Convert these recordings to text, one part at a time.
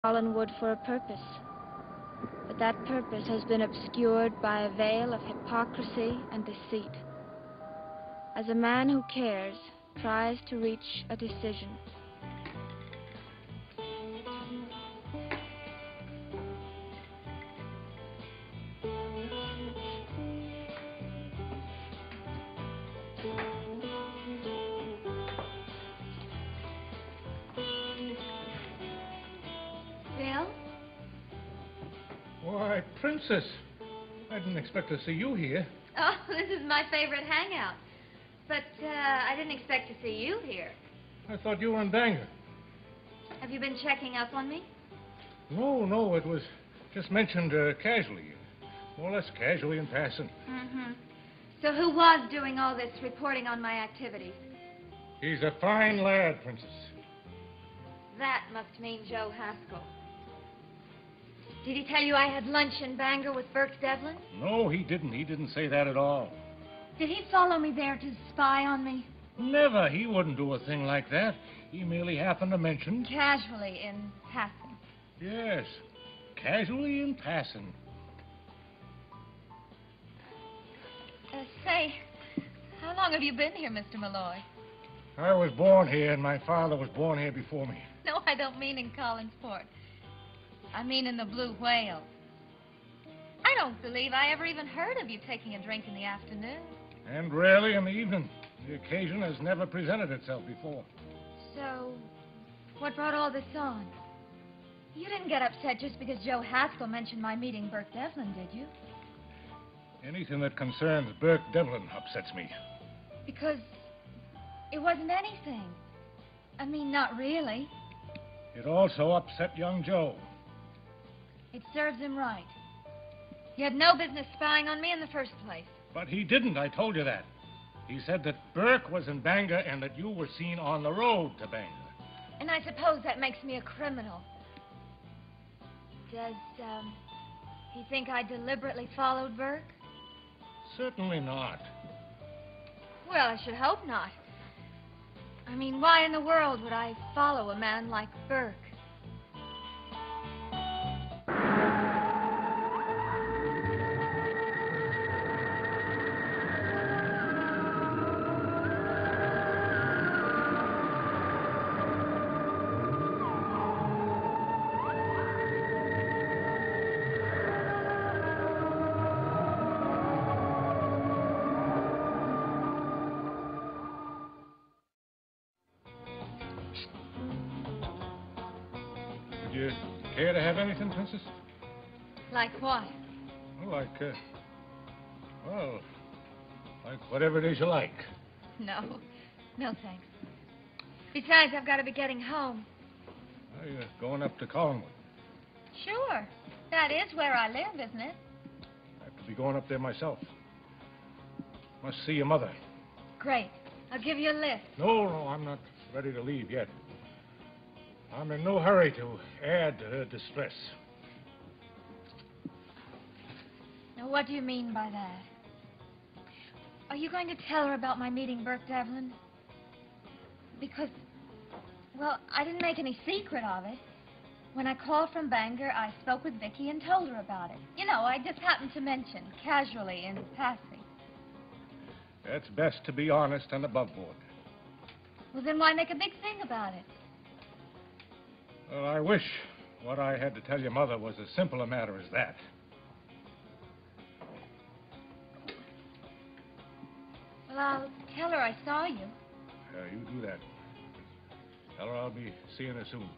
Collinwood for a purpose, but that purpose has been obscured by a veil of hypocrisy and deceit. As a man who cares tries to reach a decision, Bill? Why, Princess, I didn't expect to see you here. Oh, this is my favorite hangout. But I didn't expect to see you here. I thought you were in Bangor. Have you been checking up on me? No, it was just mentioned casually. More or less casually in passing. Mm-hmm. So who was doing all this reporting on my activities? He's a fine lad, Princess. That must mean Joe Haskell. Did he tell you I had lunch in Bangor with Burke Devlin? No, he didn't. He didn't say that at all. Did he follow me there to spy on me? Never. He wouldn't do a thing like that. He merely happened to mention... Casually, in passing. Yes, casually in passing. Say, how long have you been here, Mr. Malloy? I was born here, and my father was born here before me. No, I don't mean in Collinsport. I mean in the Blue Whale. I don't believe I ever even heard of you taking a drink in the afternoon. And rarely in the evening. The occasion has never presented itself before. So, what brought all this on? You didn't get upset just because Joe Haskell mentioned my meeting Burke Devlin, did you? Anything that concerns Burke Devlin upsets me. Because it wasn't anything. I mean, not really. It also upset young Joe. It serves him right. He had no business spying on me in the first place. But he didn't, I told you that. He said that Burke was in Bangor and that you were seen on the road to Bangor. And I suppose that makes me a criminal. Does, he think I deliberately followed Burke? Certainly not. Well, I should hope not. I mean, why in the world would I follow a man like Burke? Would you care to have anything, Princess? Like what? Well, like whatever it is you like. No. No, thanks. Besides, I've got to be getting home. Are you going up to Collinwood? Sure. That is where I live, isn't it? I have to be going up there myself. Must see your mother. Great. I'll give you a lift. No, I'm not ready to leave yet. I'm in no hurry to add to her distress. Now, what do you mean by that? Are you going to tell her about my meeting Burke Devlin? Because, well, I didn't make any secret of it. When I called from Bangor, I spoke with Vicky and told her about it. You know, I just happened to mention, casually, in passing. It's best to be honest and above board. Well, then why make a big thing about it? Well, I wish what I had to tell your mother was as simple a matter as that. Well, I'll tell her I saw you. You do that. Tell her I'll be seeing her soon.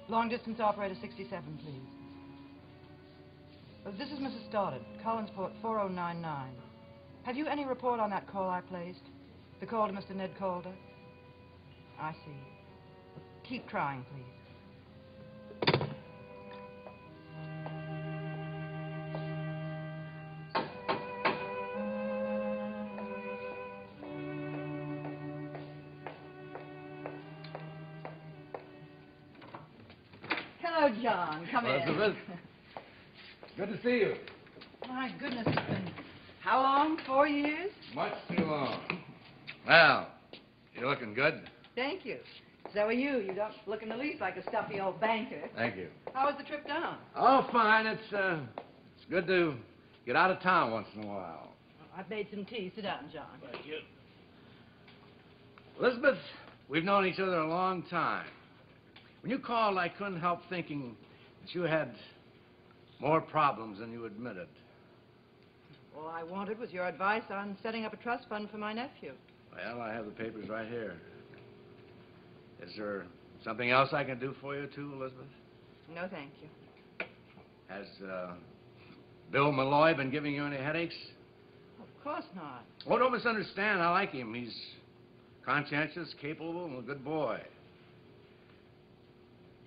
Long distance operator 67, please. This is Mrs. Stoddard, Collinsport 4099. Have you any report on that call I placed? The call to Mr. Ned Calder? I see. Keep trying, please. Hello, John. Come in. Elizabeth. Good to see you. My goodness, it's been how long? 4 years? Much too long. Well, you're looking good. Thank you. So are you. You don't look in the least like a stuffy old banker. Thank you. How was the trip down? Oh, fine. It's good to get out of town once in a while. I've made some tea. Sit down, John. Thank you. Elizabeth, we've known each other a long time. When you called, I couldn't help thinking that you had more problems than you admitted. All I wanted was your advice on setting up a trust fund for my nephew. Well, I have the papers right here. Is there something else I can do for you, too, Elizabeth? No, thank you. Has Bill Malloy been giving you any headaches? Of course not. Oh, don't misunderstand. I like him. He's conscientious, capable, and a good boy.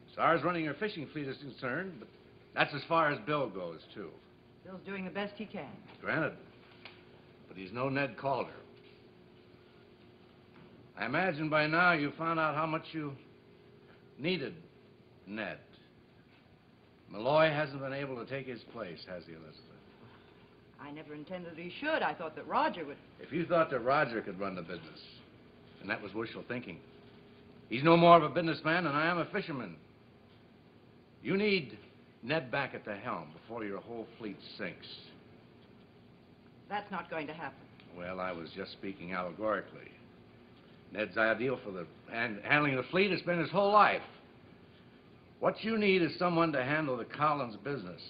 As far as running your fishing fleet is concerned, but that's as far as Bill goes, too. Bill's doing the best he can. Granted. But he's no Ned Calder. I imagine by now you found out how much you needed Ned. Malloy hasn't been able to take his place, has he, Elizabeth? I never intended he should. I thought that Roger would... If you thought that Roger could run the business, then that was wishful thinking. He's no more of a businessman than I am a fisherman. You need Ned back at the helm before your whole fleet sinks. That's not going to happen. Well, I was just speaking allegorically. Ned's ideal for the handling the fleet has been his whole life. What you need is someone to handle the Collins business.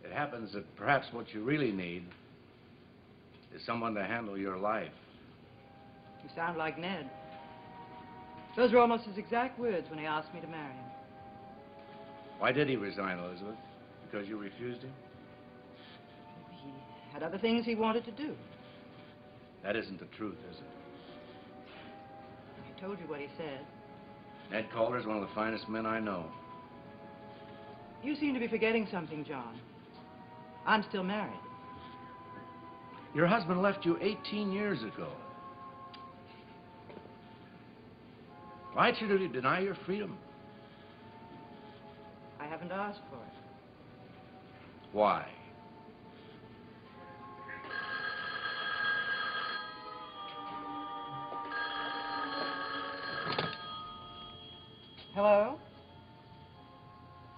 It happens that perhaps what you really need is someone to handle your life. You sound like Ned. Those were almost his exact words when he asked me to marry him. Why did he resign, Elizabeth? Because you refused him? He had other things he wanted to do. That isn't the truth, is it? I told you what he said. Ned Calder's one of the finest men I know. You seem to be forgetting something, John. I'm still married. Your husband left you 18 years ago. Why should you deny your freedom? I haven't asked for it. Why? Hello?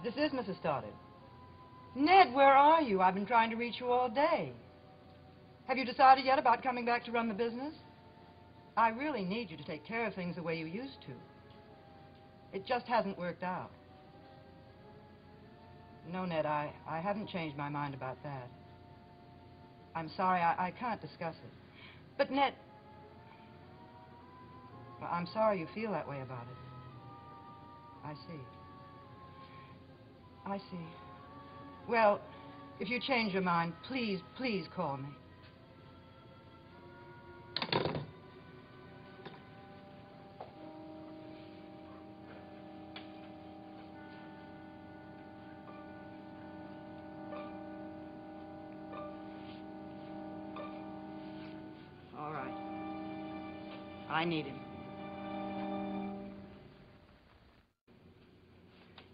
This is Mrs. Stoddard. Ned, where are you? I've been trying to reach you all day. Have you decided yet about coming back to run the business? I really need you to take care of things the way you used to. It just hasn't worked out. No, Ned, I haven't changed my mind about that. I'm sorry, I can't discuss it. But, Ned... Well, I'm sorry you feel that way about it. I see. I see. Well, if you change your mind, please, please call me. All right. I need him.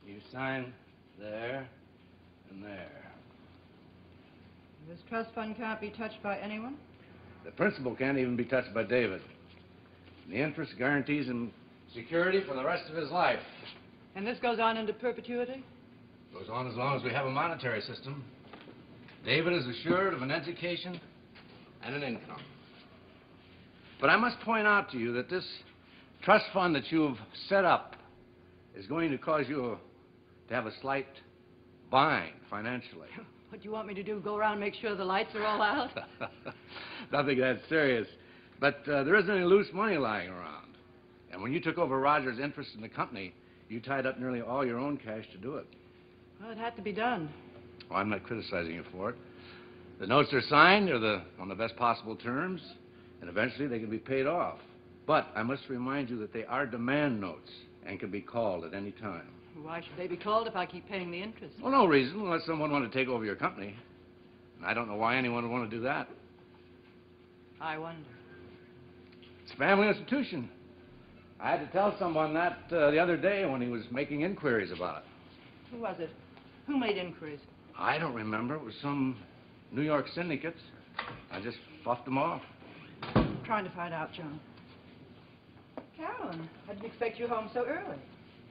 You sign there and there. This trust fund can't be touched by anyone? The principal can't even be touched by David. The interest guarantees him security for the rest of his life. And this goes on into perpetuity? Goes on as long as we have a monetary system. David is assured of an education and an income. But I must point out to you that this trust fund that you have set up is going to cause you to have a slight bind financially. What do you want me to do, go around and make sure the lights are all out? Nothing that serious. But there isn't any loose money lying around. And when you took over Roger's interest in the company, you tied up nearly all your own cash to do it. Well, it had to be done. Oh, I'm not criticizing you for it. The notes are signed, they're on the best possible terms, and eventually they can be paid off. But I must remind you that they are demand notes and can be called at any time. Why should they be called if I keep paying the interest? Well, no reason, unless someone wanted to take over your company. And I don't know why anyone would want to do that. I wonder. It's a family institution. I had to tell someone that the other day when he was making inquiries about it. Who was it? Who made inquiries? I don't remember. It was some New York syndicate. I just fluffed them off. I'm trying to find out, John. Carolyn, I didn't expect you home so early.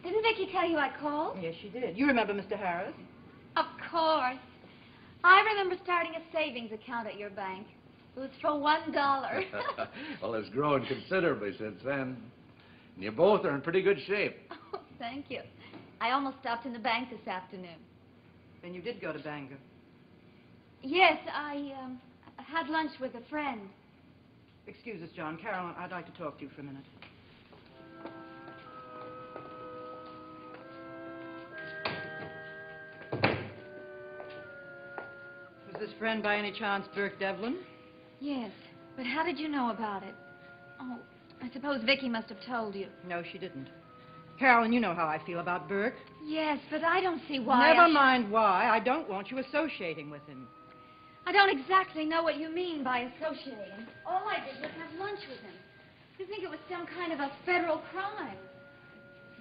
Didn't Vicky tell you I called? Yes, she did. You remember Mr. Harris? Of course. I remember starting a savings account at your bank. It was for $1. Well, it's grown considerably since then. And you both are in pretty good shape. Oh, thank you. I almost stopped in the bank this afternoon. Then you did go to Bangor. Yes, I had lunch with a friend. Excuse us, John. Carolyn, I'd like to talk to you for a minute. Was this friend by any chance Burke Devlin? Yes, but how did you know about it? Oh, I suppose Vicky must have told you. No, she didn't. Carolyn, you know how I feel about Burke. Yes, but I don't see why. Never mind why. I don't want you associating with him. I don't exactly know what you mean by associating. All I did was have lunch with him. You think it was some kind of a federal crime?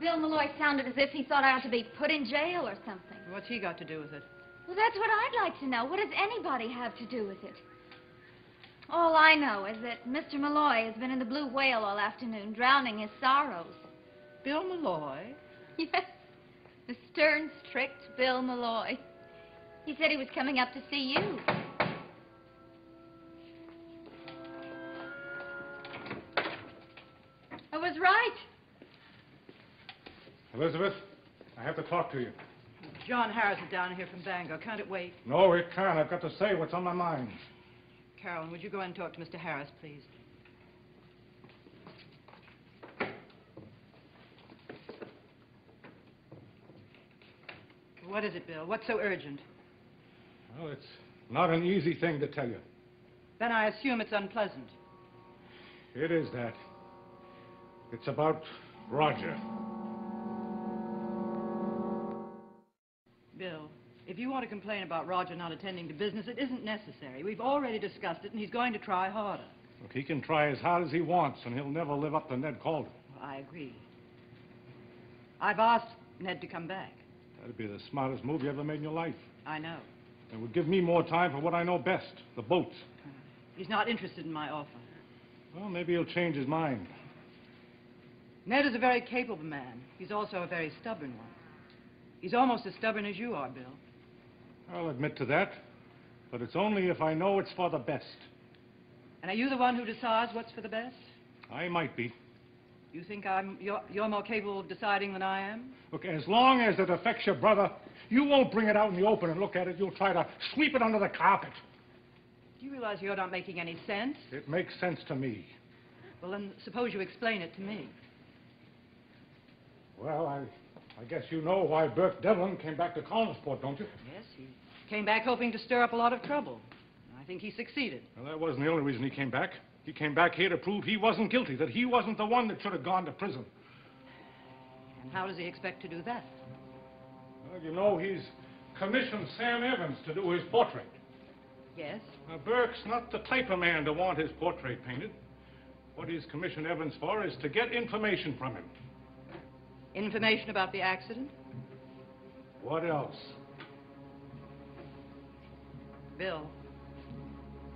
Bill Malloy sounded as if he thought I ought to be put in jail or something. What's he got to do with it? Well, that's what I'd like to know. What does anybody have to do with it? All I know is that Mr. Malloy has been in the Blue Whale all afternoon, drowning his sorrows. Bill Malloy? Yes, the stern, strict Bill Malloy. He said he was coming up to see you. I was right. Elizabeth, I have to talk to you. John Harris is down here from Bangor. Can't it wait? No, it can't. I've got to say what's on my mind. Carolyn, would you go in and talk to Mr. Harris, please? What is it, Bill? What's so urgent? Well, it's not an easy thing to tell you. Then I assume it's unpleasant. It is that. It's about Roger. Bill, if you want to complain about Roger not attending to business, it isn't necessary. We've already discussed it, and he's going to try harder. Look, he can try as hard as he wants, and he'll never live up to Ned Calder. Well, I agree. I've asked Ned to come back. That'd be the smartest move you ever made in your life. I know. It would give me more time for what I know best, the boats. He's not interested in my offer. Well, maybe he'll change his mind. Ned is a very capable man. He's also a very stubborn one. He's almost as stubborn as you are, Bill. I'll admit to that, but it's only if I know it's for the best. And are you the one who decides what's for the best? I might be. You think you're more capable of deciding than I am? Look, as long as it affects your brother, you won't bring it out in the open and look at it. You'll try to sweep it under the carpet. Do you realize you're not making any sense? It makes sense to me. Well, then suppose you explain it to me. Well, I guess you know why Burke Devlin came back to Collinsport, don't you? Yes, he came back hoping to stir up a lot of trouble. I think he succeeded. Well, that wasn't the only reason he came back. He came back here to prove he wasn't guilty, that he wasn't the one that should have gone to prison. And how does he expect to do that? Well, you know, he's commissioned Sam Evans to do his portrait. Yes? Now, Burke's not the type of man to want his portrait painted. What he's commissioned Evans for is to get information from him. Information about the accident? What else? Bill,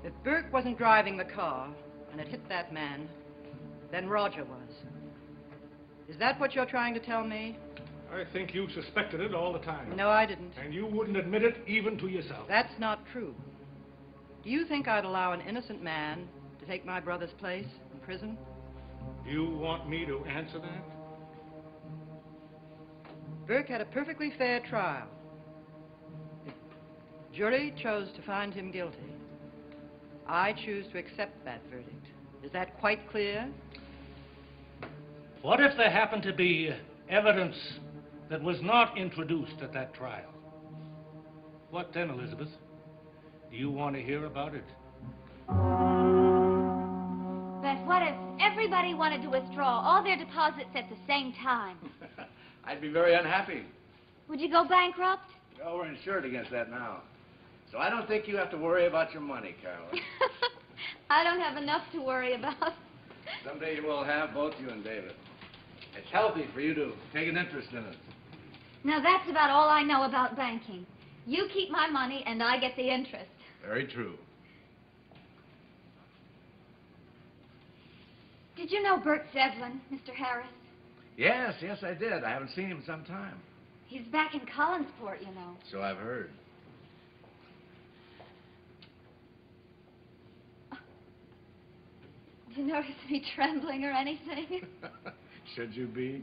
if Burke wasn't driving the car and it hit that man, then Roger was. Is that what you're trying to tell me? I think you suspected it all the time. No, I didn't. And you wouldn't admit it even to yourself. That's not true. Do you think I'd allow an innocent man to take my brother's place in prison? You want me to answer that? Burke had a perfectly fair trial. The jury chose to find him guilty. I choose to accept that verdict. Is that quite clear? What if there happened to be evidence that was not introduced at that trial? What then, Elizabeth? Do you want to hear about it? But what if everybody wanted to withdraw all their deposits at the same time? I'd be very unhappy. Would you go bankrupt? Well, we're insured against that now. So I don't think you have to worry about your money, Carolyn. I don't have enough to worry about. Someday you will have, both you and David. It's healthy for you to take an interest in it. Now, that's about all I know about banking. You keep my money, and I get the interest. Very true. Did you know Bert Devlin, Mr. Harris? Yes, I did. I haven't seen him in some time. He's back in Collinsport, you know. So I've heard. Do you notice me trembling or anything? Should you be?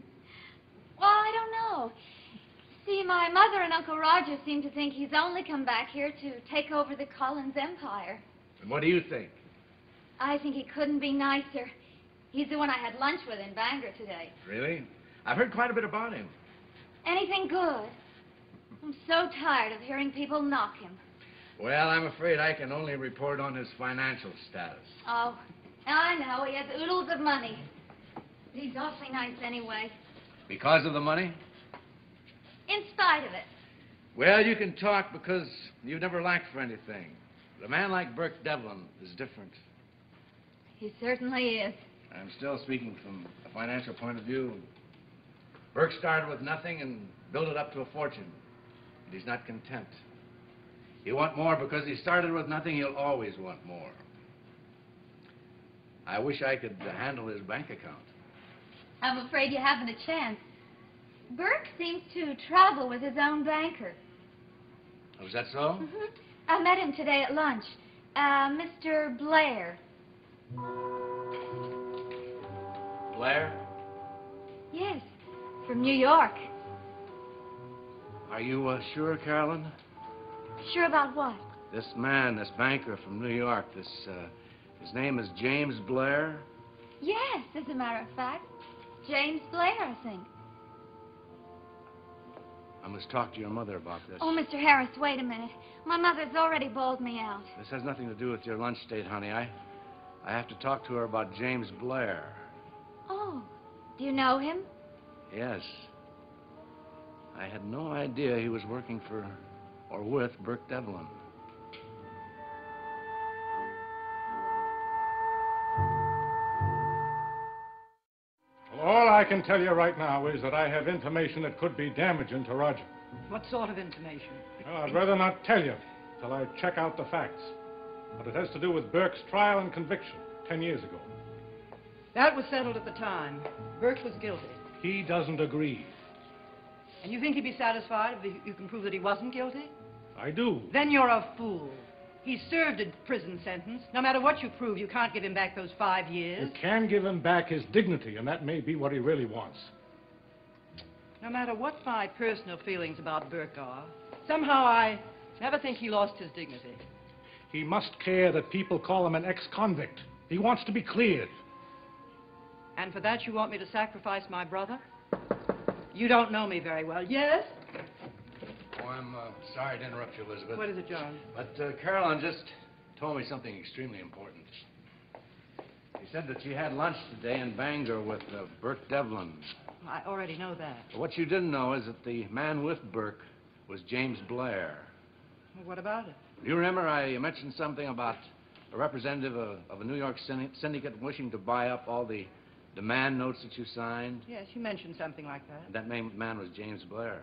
Well, I don't know. See, my mother and Uncle Roger seem to think he's only come back here to take over the Collins Empire. And what do you think? I think he couldn't be nicer. He's the one I had lunch with in Bangor today. Really? I've heard quite a bit about him. Anything good? I'm so tired of hearing people knock him. Well, I'm afraid I can only report on his financial status. Oh, I know. He has oodles of money. He's awfully nice anyway. Because of the money? In spite of it. Well, you can talk because you've never lacked for anything. But a man like Burke Devlin is different. He certainly is. I'm still speaking from a financial point of view. Burke started with nothing and built it up to a fortune. And he's not content. He'll want more because he started with nothing. He'll always want more. I wish I could handle his bank account. I'm afraid you haven't a chance. Burke seems to travel with his own banker. Oh, is that so? Mm-hmm. I met him today at lunch. Mr. Blair. Blair? Yes, from New York. Are you sure, Carolyn? Sure about what? This man, this banker from New York, his name is James Blair? Yes, as a matter of fact. James Blair, I think. I must talk to your mother about this. Oh, Mr. Harris, wait a minute. My mother's already bawled me out. This has nothing to do with your lunch date, honey. I have to talk to her about James Blair. Oh, do you know him? Yes. I had no idea he was working for or with Burke Devlin. Well, all I can tell you right now is that I have information that could be damaging to Roger. What sort of information? Well, I'd rather not tell you till I check out the facts. But it has to do with Burke's trial and conviction 10 years ago. That was settled at the time. Burke was guilty. He doesn't agree. And you think he'd be satisfied if you can prove that he wasn't guilty? I do. Then you're a fool. He's served a prison sentence. No matter what you prove, you can't give him back those 5 years. You can give him back his dignity, and that may be what he really wants. No matter what my personal feelings about Burke are, somehow I never think he lost his dignity. He must care that people call him an ex-convict. He wants to be cleared. And for that you want me to sacrifice my brother? You don't know me very well. Yes? Oh, I'm sorry to interrupt you, Elizabeth. What is it, John? But Caroline just told me something extremely important. She said that you had lunch today in Bangor with Burke Devlin. I already know that. But what you didn't know is that the man with Burke was James Blair. Well, what about it? Do you remember I mentioned something about a representative of a New York syndicate wishing to buy up all the demand notes that you signed? Yes, you mentioned something like that. That man was James Blair.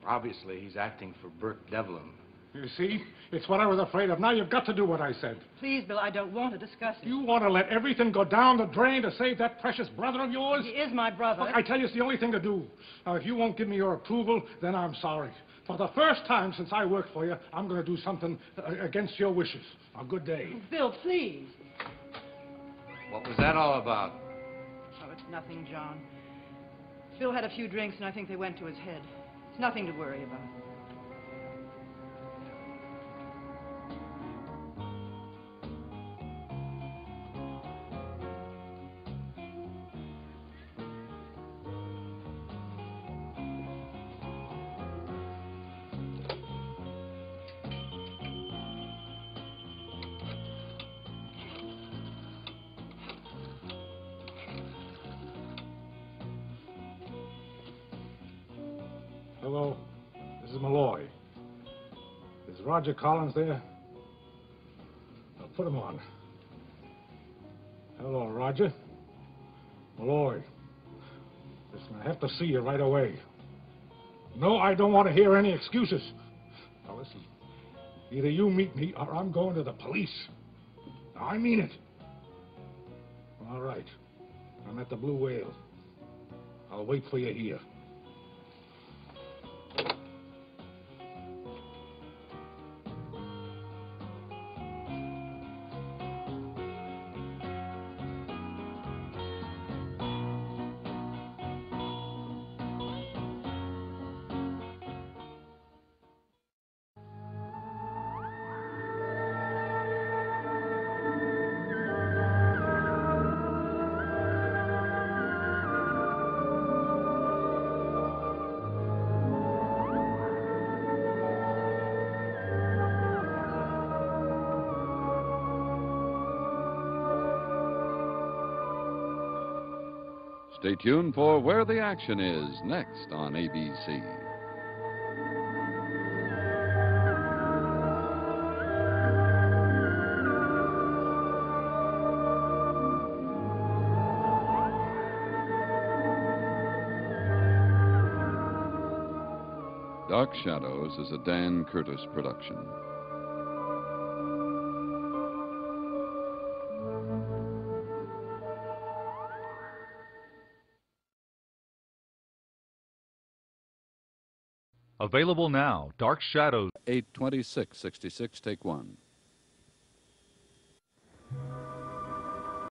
Obviously, he's acting for Burke Devlin. You see? It's what I was afraid of. Now you've got to do what I said. Please, Bill, I don't want to discuss it. You want to let everything go down the drain to save that precious brother of yours? He is my brother. Look, I tell you, it's the only thing to do. Now, if you won't give me your approval, then I'm sorry. For the first time since I worked for you, I'm going to do something against your wishes. Now, good day. Bill, please. What was that all about? Oh, it's nothing, John. Bill had a few drinks, and I think they went to his head. It's nothing to worry about. Hello, this is Malloy. Is Roger Collins there? I'll put him on. Hello, Roger. Malloy. Listen, I have to see you right away. No, I don't want to hear any excuses. Now, listen. Either you meet me or I'm going to the police. Now, I mean it. All right. I'm at the Blue Whale. I'll wait for you here. Stay tuned for Where the Action Is next on ABC. Dark Shadows is a Dan Curtis production. Available now, Dark Shadows. 826-66, take one.